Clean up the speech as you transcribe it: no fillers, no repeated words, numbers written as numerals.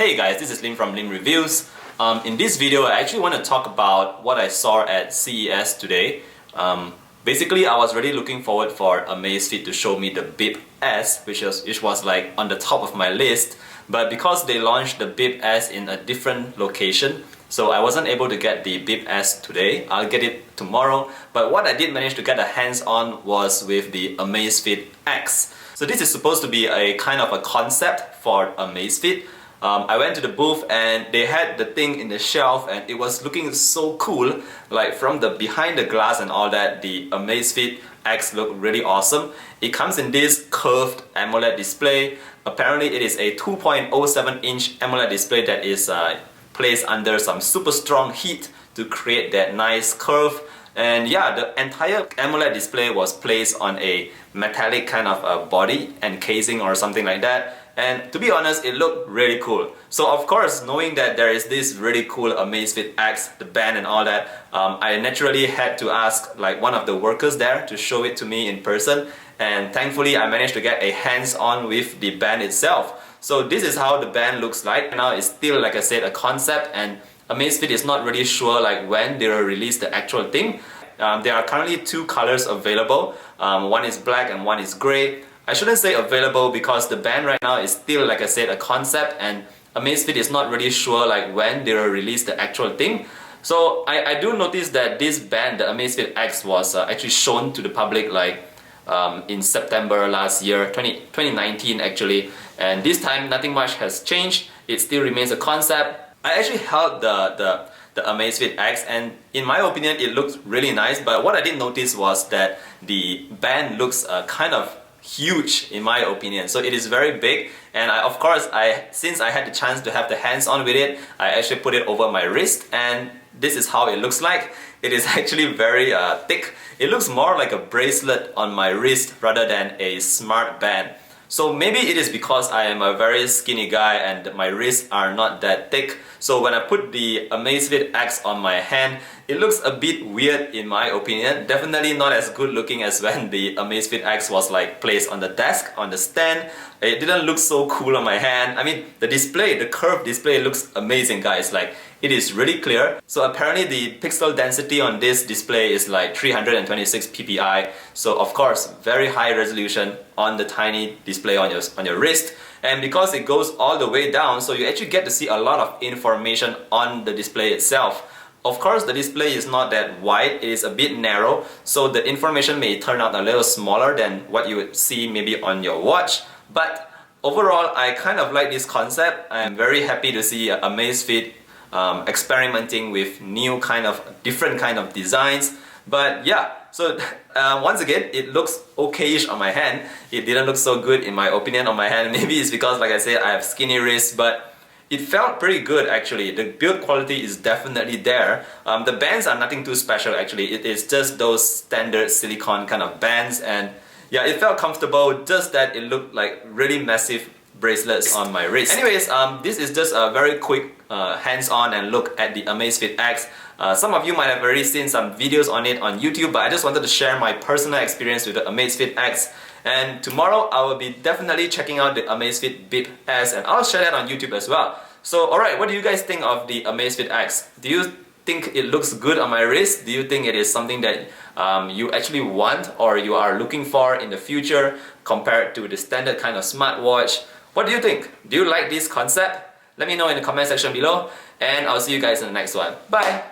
Hey guys, this is Lim from Lim Reviews. In this video, I actually want to talk about what I saw at CES today. Basically, I was really looking forward for Amazfit to show me the Bip S, which was like on the top of my list. But because they launched the Bip S in a different location, so I wasn't able to get the Bip S today. I'll get it tomorrow. But what I did manage to get a hands on was with the Amazfit X. So this is supposed to be a kind of a concept for Amazfit. I went to the booth and they had the thing in the shelf and it was looking so cool. Like from the behind the glass and all that, the Amazfit X looked really awesome. It comes in this curved AMOLED display. Apparently it is a 2.07 inch AMOLED display that is placed under some super strong heat to create that nice curve. And yeah, the entire AMOLED display was placed on a metallic kind of a body and casing or something like that. And to be honest, it looked really cool. So of course, knowing that there is this really cool Amazfit X, the band and all that, I naturally had to ask like one of the workers there to show it to me in person. And thankfully, I managed to get a hands-on with the band itself. So this is how the band looks like. Now it's still, like I said, a concept, and Amazfit is not really sure like when they will release the actual thing. There are currently two colors available. One is black and one is grey. I shouldn't say available because the band right now is still, like I said, a concept, and Amazfit is not really sure like when they will release the actual thing. So I do notice that this band, the Amazfit X, was actually shown to the public like in September last year, 2019 actually, and this time nothing much has changed. It still remains a concept. I actually held the Amazfit X, and in my opinion it looks really nice, but what I did notice was that the band looks kind of huge in my opinion. So it is very big, and of course since I had the chance to have the hands on with it, I actually put it over my wrist, and this is how it looks like. It is actually very thick. It looks more like a bracelet on my wrist rather than a smart band. So maybe it is because I am a very skinny guy and my wrists are not that thick. So when I put the Amazfit X on my hand, it looks a bit weird in my opinion. Definitely not as good looking as when the Amazfit X was like placed on the desk, on the stand. It didn't look so cool on my hand. I mean, the display, the curved display looks amazing, guys. Like, it is really clear. So apparently the pixel density on this display is like 326 ppi. So of course, very high resolution on the tiny display on your wrist. And because it goes all the way down, so you actually get to see a lot of information on the display itself. Of course, the display is not that wide, it is a bit narrow, so the information may turn out a little smaller than what you would see maybe on your watch. But overall, I kind of like this concept. I'm very happy to see Amazfit experimenting with different kind of designs. But yeah, so once again, it looks okay-ish on my hand. It didn't look so good in my opinion on my hand. Maybe it's because, like I said, I have skinny wrists, but it felt pretty good actually. The build quality is definitely there. The bands are nothing too special actually. It is just those standard silicone kind of bands, and yeah, it felt comfortable, just that it looked like really massive bracelets on my wrist. Anyways, this is just a very quick hands-on and look at the Amazfit X. Some of you might have already seen some videos on it on YouTube, but I just wanted to share my personal experience with the Amazfit X. And tomorrow I will be definitely checking out the Amazfit Bip S, and I'll share that on YouTube as well. So alright, what do you guys think of the Amazfit X? Do you think it looks good on my wrist? Do you think it is something that you actually want or you are looking for in the future compared to the standard kind of smartwatch? What do you think? Do you like this concept? Let me know in the comment section below, and I'll see you guys in the next one. Bye!